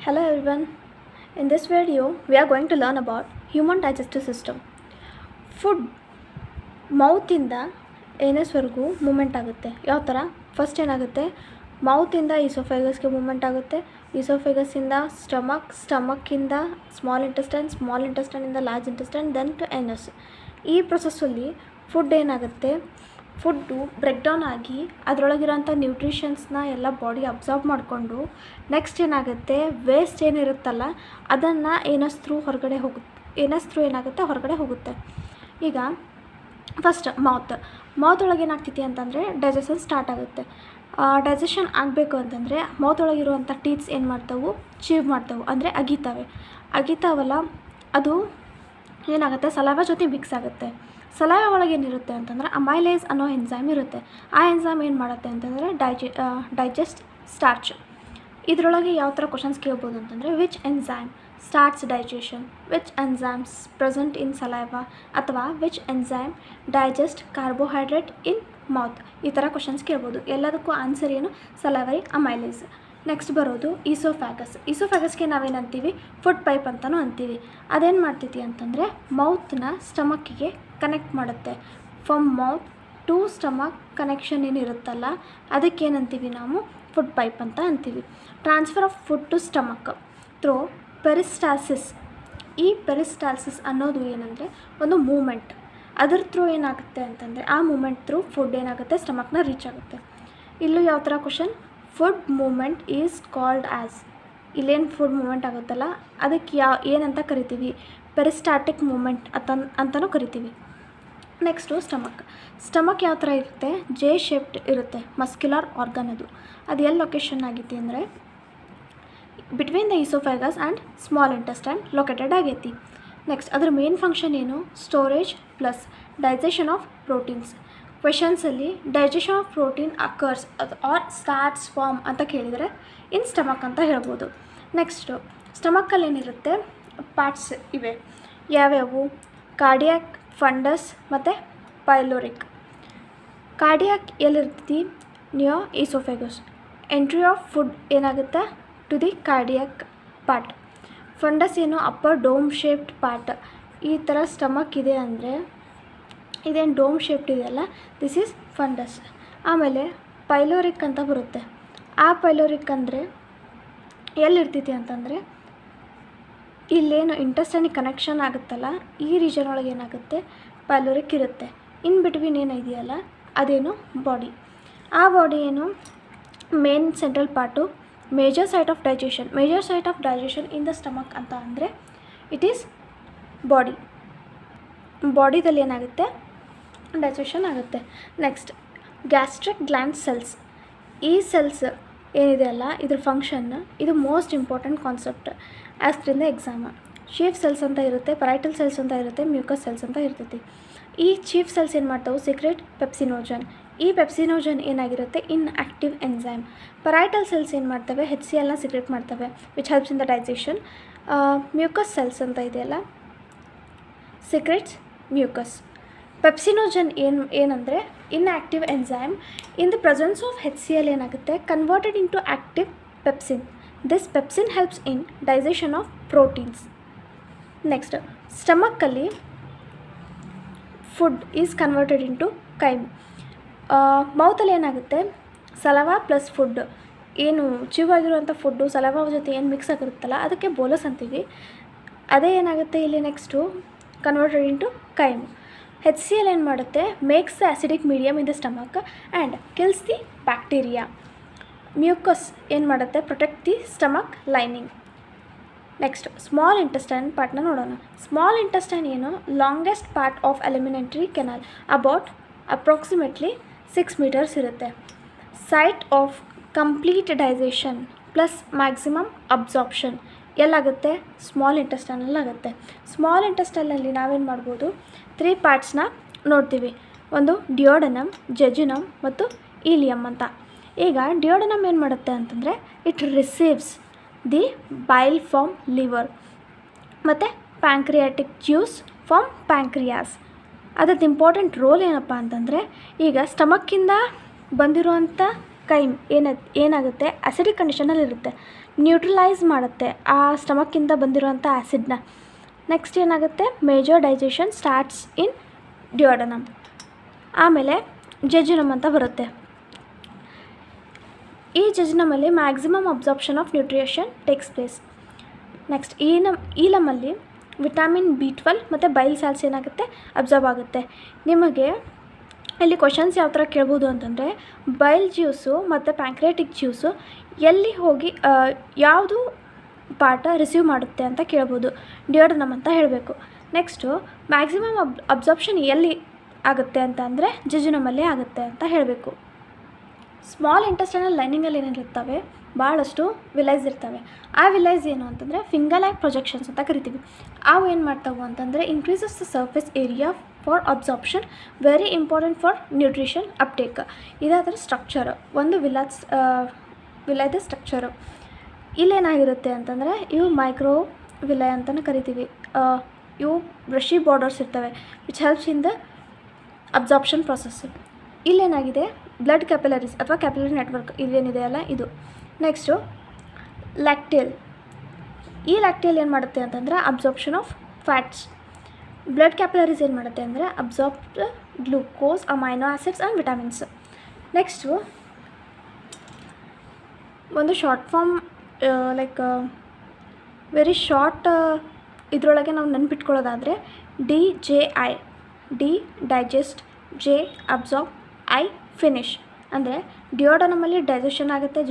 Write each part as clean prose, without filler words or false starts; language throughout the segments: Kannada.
Hello everyone. In this video, we are going to learn about human digestive system. Food ಮೌತಿಂದ ಏನಸ್ವರೆಗೂ ಮೂಮೆಂಟ್ ಆಗುತ್ತೆ. ಯಾವ ಥರ? ಫಸ್ಟ್ ಏನಾಗುತ್ತೆ, ಮೌತಿಂದ ಈಸೋಫೇಗಸ್ಗೆ ಮೂಮೆಂಟ್ ಆಗುತ್ತೆ, ಈಸೋಫೇಗಸ್ಸಿಂದ ಸ್ಟಮಕ್ಕಿಂದ ಸ್ಮಾಲ್ ಇಂಟೆಸ್ಟೈನಿಂದ large intestine, then to anus. ಈ ಪ್ರೊಸೆಸ್ಸಲ್ಲಿ ಫುಡ್ ಏನಾಗುತ್ತೆ, ಫುಡ್ಡು ಬ್ರೇಕ್ಡೌನ್ ಆಗಿ ಅದರೊಳಗಿರೋಂಥ ನ್ಯೂಟ್ರಿಷನ್ಸ್ನ ಎಲ್ಲ ಬಾಡಿ ಅಬ್ಸಾರ್ಬ್ ಮಾಡಿಕೊಂಡು ನೆಕ್ಸ್ಟ್ ಏನಾಗುತ್ತೆ, ವೇಸ್ಟ್ ಏನಿರುತ್ತಲ್ಲ ಅದನ್ನು ಏನಸ್ ಥ್ರೂ ಹೊರಗಡೆ ಹೋಗುತ್ತೆ. ಈಗ ಫಸ್ಟ್ ಮೌತ್ ಒಳಗೆ ಏನಾಗ್ತೈತಿ ಅಂತಂದರೆ ಡೈಜೆಷನ್ ಸ್ಟಾರ್ಟ್ ಆಗುತ್ತೆ. ಡೈಜೆಷನ್ ಆಗಬೇಕು ಅಂತಂದರೆ ಮೌತ್ ಒಳಗಿರುವಂಥ ಟೀತ್ಸ್ ಏನು ಮಾಡ್ತಾವೆ, ಚೀವ್ ಮಾಡ್ತಾವೆ, ಅಂದರೆ ಅಗಿತಾವಲ್ಲ, ಅದು ಏನಾಗುತ್ತೆ ಸಲೈವಾ ಜೊತೆ ಮಿಕ್ಸ್ ಆಗುತ್ತೆ. ಸಲೈವಾ ಒಳಗೆ ಏನಿರುತ್ತೆ ಅಂತಂದರೆ ಅಮೈಲೇಸ್ ಅನ್ನೋ ಎನ್ಸೈಮ್ ಇರುತ್ತೆ. ಆ ಎನ್ಸೈಮ್ ಏನು ಮಾಡುತ್ತೆ ಅಂತಂದರೆ ಡೈಜೆಸ್ಟ್ ಸ್ಟಾರ್ಚ್. ಇದರೊಳಗೆ ಯಾವ ಥರ ಕ್ವಶನ್ಸ್ ಕೇಳ್ಬೋದು ಅಂತಂದರೆ, which enzyme starts digestion, which enzymes present in saliva, ಅಥವಾ which enzyme digest carbohydrate in mouth. ಈ ಥರ ಕ್ವಶನ್ಸ್ ಕೇಳ್ಬೋದು. ಎಲ್ಲದಕ್ಕೂ ಆನ್ಸರ್ ಏನು, ಸಲೈವರಿ ಅಮೈಲೇಸ್. ನೆಕ್ಸ್ಟ್ ಬರೋದು ಈಸೋಫ್ಯಾಗಸ್ಗೆ ನಾವೇನಂತೀವಿ, ಫುಡ್ ಪೈಪ್ ಅಂತಲೂ ಅಂತೀವಿ. ಅದೇನು ಮಾಡ್ತೈತಿ ಅಂತಂದರೆ ಮೌತ್ನ ಸ್ಟಮಕ್ಕಿಗೆ ಕನೆಕ್ಟ್ ಮಾಡುತ್ತೆ. From mouth to stomach connection ಏನಿರುತ್ತಲ್ಲ ಅದಕ್ಕೇನಂತೀವಿ ನಾವು, ಫುಡ್ ಪೈಪ್ ಅಂತ ಅಂತೀವಿ. Transfer of food to stomach through peristalsis. ಈ ಪೆರಿಸ್ಟಾಲ್ಸಿಸ್ ಅನ್ನೋದು ಏನಂದರೆ ಒಂದು ಮೂಮೆಂಟ್. ಅದ್ರ ಥ್ರೂ ಏನಾಗುತ್ತೆ ಅಂತಂದರೆ ಆ ಮೂಮೆಂಟ್ ಥ್ರೂ ಫುಡ್ ಏನಾಗುತ್ತೆ, ಸ್ಟಮಕ್ನ ರೀಚ್ ಆಗುತ್ತೆ. ಇಲ್ಲೂ ಯಾವ ಥರ question, food movement is called as. ಇಲ್ಲೇನು ಫುಡ್ ಮೂಮೆಂಟ್ ಆಗುತ್ತಲ್ಲ ಅದಕ್ಕೆ ಏನಂತ ಕರಿತೀವಿ, ಪೆರಿಸ್ಟಾಟಿಕ್ ಮೂಮೆಂಟ್ ಅಂತಲೂ ಕರಿತೀವಿ. ನೆಕ್ಸ್ಟು ಸ್ಟಮಕ್ ಯಾವ ಥರ ಇರುತ್ತೆ, ಜೆ ಶೇಪ್ಡ್ ಇರುತ್ತೆ. ಮಸ್ಕ್ಯುಲರ್ ಆರ್ಗನ್ ಅದು ಎಲ್ಲಿ ಲೊಕೇಶನ್ ಆಗೈತಿ ಅಂದರೆ between the oesophagus and small intestine located ಆಗೈತಿ. ನೆಕ್ಸ್ಟ್ ಅದ್ರ ಮೇನ್ ಫಂಕ್ಷನ್ ಏನು, storage plus digestion of proteins. ಕ್ವೆಶನ್ಸಲ್ಲಿ digestion of protein occurs or starts from ಅಂತ ಕೇಳಿದರೆ ಇನ್ ಸ್ಟಮಕ್ ಅಂತ ಹೇಳ್ಬೋದು. ನೆಕ್ಸ್ಟು ಸ್ಟಮಕ್ಕಲ್ಲಿ ಏನಿರುತ್ತೆ, ಪಾರ್ಟ್ಸ್ ಇವೆ. ಯಾವ್ಯಾವು, ಕಾರ್ಡಿಯಾಕ್, ಫಂಡಸ್ ಮತ್ತು ಪೈಲೋರಿಕ್. ಕಾರ್ಡಿಯಾಕ್ ಎಲ್ಲಿರ್ತೈತಿ, near oesophagus. Entry of food ಏನಾಗುತ್ತೆ to the cardiac part. Fundus ಏನು, ಅಪ್ಪರ್ ಡೋಮ್ ಶೇಪ್ಡ್ ಪಾರ್ಟ್. ಈ ಥರ ಸ್ಟಮಕ್ ಇದೆ ಅಂದರೆ ಇದೇನು ಡೋಮ್ ಶೇಪ್ಡ್ ಇದೆಯಲ್ಲ, ದಿಸ್ ಈಸ್ ಫಂಡಸ್. ಆಮೇಲೆ ಪೈಲೋರಿಕ್ ಅಂತ ಬರುತ್ತೆ. ಆ ಪೈಲೋರಿಕ್ ಅಂದರೆ ಎಲ್ಲಿರ್ತೈತಿ ಅಂತಂದರೆ ಇಲ್ಲೇನು ಇಂಟೆಸ್ಟೈನಿಗೆ ಕನೆಕ್ಷನ್ ಆಗುತ್ತಲ್ಲ ಈ ರೀಜನ್ ಒಳಗೆ ಏನಾಗುತ್ತೆ, ಪೈಲೋರಿಕ್ ಇರುತ್ತೆ. ಇನ್ ಬಿಟ್ವೀನ್ ಏನಿದೆಯಲ್ಲ ಅದೇನು ಬಾಡಿ. ಆ ಬಾಡಿ ಏನು, main central part, major site of digestion in the stomach ಅಂತ ಅಂದರೆ ಇಟ್ ಈಸ್ ಬಾಡಿದಲ್ಲಿ ಏನಾಗುತ್ತೆ, ಡೈಜೆಷನ್ ಆಗುತ್ತೆ. Next gastric gland cells. ಈ ಸೆಲ್ಸ್ ಏನಿದೆಯಲ್ಲ ಇದ್ರ ಫಂಕ್ಷನ್ ಇದು ಮೋಸ್ಟ್ ಇಂಪಾರ್ಟೆಂಟ್ ಕಾನ್ಸೆಪ್ಟ್ ಆಸ್ಕ್ರಿಂದ ಎಕ್ಸಾಮ್. ಚೀಫ್ ಸೆಲ್ಸ್ ಅಂತ ಇರುತ್ತೆ, ಪರೈಟಲ್ ಸೆಲ್ಸ್ ಅಂತ ಇರುತ್ತೆ, ಮ್ಯೂಕಸ್ ಸೆಲ್ಸ್ ಅಂತ ಇರ್ತೈತಿ. ಈ ಚೀಫ್ ಸೆಲ್ಸ್ ಏನು ಮಾಡ್ತಾವೆ, ಸೀಕ್ರೆಟ್ ಪೆಪ್ಸಿನೋಜನ್. ಈ ಪೆಪ್ಸಿನೋಜನ್ ಏನಾಗಿರುತ್ತೆ, inactive enzyme. Parietal cells ಏನು ಮಾಡ್ತವೆ, HClನ ಸೀಕ್ರೆಟ್ ಮಾಡ್ತವೆ, which helps in the digestion. Mucus cells ಅಂತ ಇದೆಯಲ್ಲ, ಸೀಕ್ರೆಟ್ಸ್ ಮ್ಯೂಕಸ್. ಪೆಪ್ಸಿನೋಜನ್ ಏನಂದರೆ inactive enzyme. In the presence of HCl ಏನಾಗುತ್ತೆ, converted into active pepsin. This pepsin helps in digestion of proteins. Next ಸ್ಟಮಕ್ಕಲ್ಲಿ food is converted into chyme. ಮೌತಲ್ಲಿ ಏನಾಗುತ್ತೆ, ಸಲವಾ ಪ್ಲಸ್ ಫುಡ್ ಏನು ಚಿವಾಗಿರುವಂಥ ಫುಡ್ಡು ಸಲವಾ ಜೊತೆ ಏನು ಮಿಕ್ಸ್ ಆಗಿರುತ್ತಲ್ಲ ಅದಕ್ಕೆ ಬೋಲಸ್ ಅಂತೀವಿ. ಅದೇ ಏನಾಗುತ್ತೆ ಇಲ್ಲಿ next converted into chyme. HCl ಏನು ಮಾಡುತ್ತೆ, makes the acidic medium in the stomach and kills the bacteria. Mucus ಏನು ಮಾಡುತ್ತೆ, protect the stomach lining. Next small intestine ಪಾರ್ಟ್ನ ನೋಡೋಣ. ಸ್ಮಾಲ್ ಇಂಟೆಸ್ಟೈನ್ ಏನು, longest part of alimentary canal, approximately 6 meters ಇರುತ್ತೆ. Site of complete digestion plus maximum absorption ಎಲ್ಲಾಗುತ್ತೆ, ಸ್ಮಾಲ್ ಇಂಟೆಸ್ಟೈನಲ್ಲಾಗುತ್ತೆ. ಸ್ಮಾಲ್ ಇಂಟೆಸ್ಟೈನಲ್ಲಿ ನಾವೇನು ಮಾಡ್ಬೋದು, 3 ಪಾರ್ಟ್ಸ್ನ ನೋಡ್ತೀವಿ. ಒಂದು ಡಿಯೋಡನಮ್, ಜೆಜುನಮ್ ಮತ್ತು ಈಲಿಯಮ್ ಅಂತ. ಈಗ ಡಿಯೋಡನಮ್ ಏನು ಮಾಡುತ್ತೆ ಅಂತಂದರೆ it receives the bile from liver ಮತ್ತು ಪ್ಯಾಂಕ್ರಿಯಾಟಿಕ್ ಜ್ಯೂಸ್ ಫ್ರಮ್ ಪ್ಯಾಂಕ್ರಿಯಾಸ್. ಅದರದ್ದು ಇಂಪಾರ್ಟೆಂಟ್ ರೋಲ್ ಏನಪ್ಪ ಅಂತಂದರೆ ಈಗ ಸ್ಟಮಕ್ಕಿಂದ ಬಂದಿರುವಂಥ ಕೈಮ್ ಏನಾಗುತ್ತೆ ಅಸಿಡಿಕ್ ಕಂಡೀಷನಲ್ಲಿ ಇರುತ್ತೆ, ನ್ಯೂಟ್ರಲೈಸ್ ಮಾಡುತ್ತೆ ಆ ಸ್ಟಮಕ್ಕಿಂದ ಬಂದಿರುವಂಥ ಆ್ಯಸಿಡ್ನ. ನೆಕ್ಸ್ಟ್ ಏನಾಗುತ್ತೆ, major digestion starts in duodenum. ಆಮೇಲೆ ಜೆಜುನಮ್ ಅಂತ ಬರುತ್ತೆ. ಈ ಜೆಜುನಮಲ್ಲಿ maximum absorption of nutrition takes place. Next ಈಲಮಲ್ಲಿ ವಿಟಮಿನ್ B12 ಮತ್ತು ಬೈಲ್ ಸಾಲ್ಸ್ ಏನಾಗುತ್ತೆ ಅಬ್ಸಾರ್ಬ್ ಆಗುತ್ತೆ. ನಿಮಗೆ ಇಲ್ಲಿ ಕ್ವಶನ್ಸ್ ಯಾವ ಥರ ಕೇಳ್ಬೋದು ಅಂತಂದರೆ, ಬೈಲ್ ಜ್ಯೂಸು ಮತ್ತು ಪ್ಯಾಂಕ್ರಿಯಾಟಿಕ್ ಜ್ಯೂಸು ಎಲ್ಲಿ ಹೋಗಿ ಯಾವುದು ಪಾರ್ಟ ರಿಸೀವ್ ಮಾಡುತ್ತೆ ಅಂತ ಕೇಳ್ಬೋದು. ಡಿಯೋಡನಮ್ ಅಂತ ಹೇಳಬೇಕು. ನೆಕ್ಸ್ಟು ಮ್ಯಾಕ್ಸಿಮಮ್ ಅಬ್ಸಾರ್ಪ್ಷನ್ ಎಲ್ಲಿ ಆಗುತ್ತೆ ಅಂತ ಅಂದರೆ ಜೆಜುನಮಲ್ಲೇ ಆಗುತ್ತೆ ಅಂತ ಹೇಳಬೇಕು. ಸ್ಮಾಲ್ ಇಂಟೆಸ್ಟೈನಲ್ ಲೈನಿಂಗಲ್ಲಿ ಏನೇನಿರ್ತವೆ, ಭಾಳಷ್ಟು ವಿಲೈಸ್ ಇರ್ತವೆ. ಆ ವಿಲೈಸ್ ಏನು ಅಂತಂದರೆ ಫಿಂಗರ್ ಲೈಕ್ ಪ್ರೊಜೆಕ್ಷನ್ಸ್ ಅಂತ ಕರಿತೀವಿ. ಅವು ಏನು ಮಾಡ್ತಾವೆ ಅಂತಂದರೆ increases the surface area for absorption, very important for nutrition uptake. ಇದಾದರೆ ಸ್ಟ್ರಕ್ಚರು, ಒಂದು ವಿಲೈದ ಸ್ಟ್ರಕ್ಚರು. ಇಲ್ಲೇನಾಗಿರುತ್ತೆ ಅಂತಂದರೆ ಇವು ಮೈಕ್ರೋ ವಿಲೈ ಅಂತಲೂ ಕರಿತೀವಿ. ಇವು ಬ್ರಷಿ ಬಾರ್ಡರ್ಸ್ ಇರ್ತವೆ which helps in the absorption process. ಇಲ್ಲೇನಾಗಿದೆ ಬ್ಲಡ್ ಕ್ಯಾಪಿಲರೀಸ್ ಅಥವಾ ಕ್ಯಾಪಿಲರಿ ನೆಟ್ವರ್ಕ್ ಇದೇನಿದೆ ಅಲ್ಲ ಇದು. Next lacteal. ಈ ಲ್ಯಾಕ್ಟೇಲ್ ಏನು ಮಾಡುತ್ತೆ ಅಂತಂದರೆ absorption of fats. Blood capillaries ಏನು ಮಾಡುತ್ತೆ ಅಂದರೆ absorb glucose, amino acids and vitamins. Next ಒಂದು ಶಾರ್ಟ್ ಫಾರ್ಮ್ ವೆರಿ ಶಾರ್ಟ್ ಇದರೊಳಗೆ ನಾವು ನೆನ್ಪಿಟ್ಕೊಳ್ಳೋದಾದರೆ DJI, D digest, J absorb, I finish. ಅಂದರೆ ಡಿಯೋಡನಮಲ್ಲಿ ಡೈಜೆಷನ್ ಆಗುತ್ತೆ,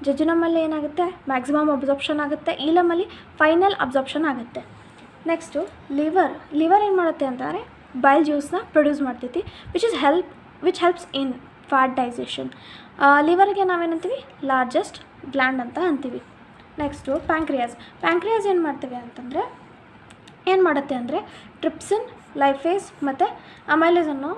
ಜೆಜುನಮಲ್ಲಿ ಏನಾಗುತ್ತೆ ಮ್ಯಾಕ್ಸಿಮಮ್ ಅಬ್ಸಾರ್ಪ್ಷನ್ ಆಗುತ್ತೆ, ಈಲಮಲ್ಲಿ ಫೈನಲ್ ಅಬ್ಸಾರ್ಪ್ಷನ್ ಆಗುತ್ತೆ. ನೆಕ್ಸ್ಟು ಲಿವರ್ ಏನು ಮಾಡುತ್ತೆ ಅಂತಂದರೆ ಬೈಲ್ ಜ್ಯೂಸ್ನ ಪ್ರೊಡ್ಯೂಸ್ ಮಾಡ್ತೈತಿ which helps in fat digestion. ಲಿವರ್ಗೆ ನಾವೇನಂತೀವಿ ಲಾರ್ಜೆಸ್ಟ್ ಗ್ಲ್ಯಾಂಡ್ ಅಂತ ಅಂತೀವಿ. ನೆಕ್ಸ್ಟು ಪ್ಯಾಂಕ್ರಿಯಾಸ್ ಏನು ಮಾಡ್ತೀವಿ ಅಂತಂದರೆ ಏನು ಮಾಡುತ್ತೆ ಅಂದರೆ ಟ್ರಿಪ್ಸಿನ್, ಲೈಫೇಸ್ ಮತ್ತು ಅಮೈಲೇಸ್ ಅನ್ನೋ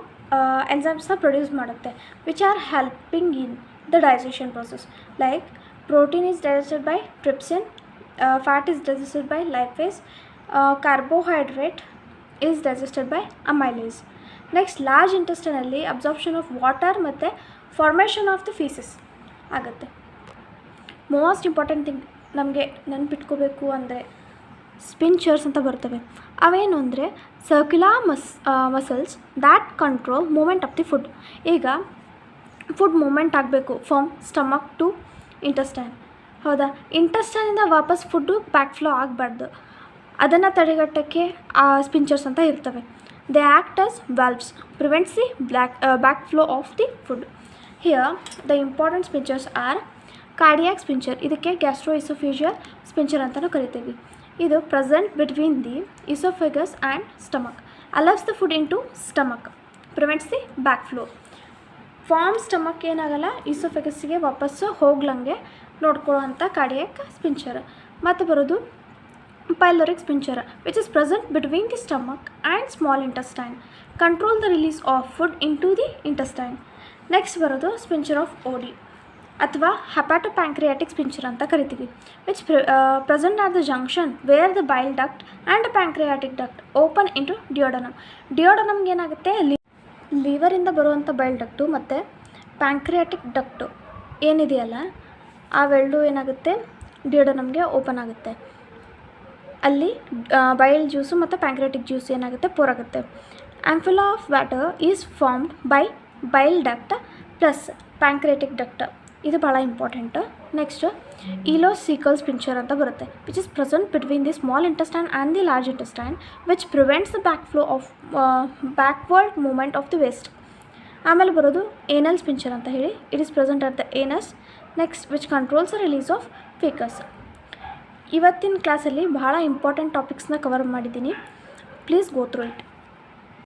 ಎಂಜೈಮ್ಸ್ನ ಪ್ರೊಡ್ಯೂಸ್ ಮಾಡುತ್ತೆ which are helping in the digestion process. Like protein is digested by trypsin, fat is digested by lipase, carbohydrate is digested by amylase. Next large ಇಂಟೆಸ್ಟೈನಲ್ಲಿ ಅಬ್ಸಾರ್ಪ್ಷನ್ ಆಫ್ ವಾಟರ್ ಮತ್ತು ಫಾರ್ಮೇಷನ್ ಆಫ್ ದ ಫೀಸಸ್ ಆಗುತ್ತೆ. ಮೋಸ್ಟ್ ಇಂಪಾರ್ಟೆಂಟ್ ಥಿಂಗ್ ನಮಗೆ ನೆನ್ಪಿಟ್ಕೋಬೇಕು ಅಂದರೆ ಸ್ಪಿಂಚರ್ಸ್ ಅಂತ ಬರ್ತವೆ. ಅವೇನು ಅಂದರೆ circular muscles that control movement of the food. ಈಗ ಫುಡ್ ಮೂಮೆಂಟ್ ಆಗಬೇಕು ಫ್ರಮ್ ಸ್ಟಮಕ್ ಟು ಇಂಟೆಸ್ಟೈನ್, ಹೌದಾ? ಇಂಟೆಸ್ಟೈನಿಂದ ವಾಪಸ್ ಫುಡ್ಡು ಬ್ಯಾಕ್ ಫ್ಲೋ ಆಗಬಾರ್ದು, ಅದನ್ನು ತಡೆಗಟ್ಟೋಕ್ಕೆ ಸ್ಪಿಂಚರ್ಸ್ ಅಂತ ಇರ್ತವೆ. They act as valves, prevents the back flow of the food. Here the important sphincters are cardiac sphincter, ಇದಕ್ಕೆ ಗ್ಯಾಸ್ಟ್ರೋಇಸೋಫೇಜಿಯಲ್ ಸ್ಪಿಂಚರ್ ಅಂತಲೂ ಕರಿತೀವಿ. ಇದು present between the oesophagus and stomach, allows the food into stomach, prevents the back flow. From stomach ಏನಾಗಲ್ಲ ಇಸೋಫೆಗಸ್ಸಿಗೆ ವಾಪಸ್ಸು ಹೋಗ್ಲಂಗೆ ನೋಡ್ಕೊಳ್ಳೋ ಅಂಥ ಕಾರ್ಡಿಯಾಕ್ ಸ್ಪಿಂಚರ್. ಮತ್ತು ಬರೋದು pyloric sphincter which is present between the stomach and small intestine, control the release of food into the intestine. Next ಬರೋದು ಸ್ಪಿಂಚರ್ ಆಫ್ ಓಡಿ ಅಥವಾ ಹೆಪಾಟೋಪ್ಯಾಂಕ್ರಿಯಾಟಿಕ್ ಸ್ಪಿಂಚರ್ ಅಂತ ಕರಿತೀವಿ which present at the junction where the bile duct and pancreatic duct open into duodenum. ಡಿಯೋಡನಮ್ಗೆ ಏನಾಗುತ್ತೆ ಲಿವರಿಂದ ಬರುವಂಥ ಬೈಲ್ ಡಕ್ಟು ಮತ್ತು ಪ್ಯಾಂಕ್ರಿಯಾಟಿಕ್ ಡಕ್ಟು ಏನಿದೆಯಲ್ಲ ಅವೆರಡು ಏನಾಗುತ್ತೆ ಡಿಯೋಡನಮ್ಗೆ ಓಪನ್ ಆಗುತ್ತೆ. ಅಲ್ಲಿ ಬೈಲ್ ಜ್ಯೂಸು ಮತ್ತು ಪ್ಯಾಂಕ್ರಿಯಾಟಿಕ್ ಜ್ಯೂಸ್ ಏನಾಗುತ್ತೆ ಪೋರ್ ಆಗುತ್ತೆ. Ampulla of Vater is formed by bile duct plus pancreatic duct, ಇದು ಭಾಳ ಇಂಪಾರ್ಟೆಂಟು. ನೆಕ್ಸ್ಟ್ ಇಲೋಸೀಕಲ್ ಸ್ಪಿಂಚರ್ ಅಂತ ಬರುತ್ತೆ which is present between the small intestine and the large intestine which prevents the back flow of backward movement of the waste. ಆಮೇಲೆ ಬರೋದು ಏನಲ್ ಸ್ಪಿಂಚರ್ ಅಂತ ಹೇಳಿ, it is present at the anus. Next which controls the release of ಫೇಕಸ್. ಇವತ್ತಿನ ಕ್ಲಾಸಲ್ಲಿ ಬಹಳ ಇಂಪಾರ್ಟೆಂಟ್ ಟಾಪಿಕ್ಸ್ನ ಕವರ್ ಮಾಡಿದ್ದೀನಿ, ಪ್ಲೀಸ್ ಗೋ ಥ್ರೂ ಇಟ್.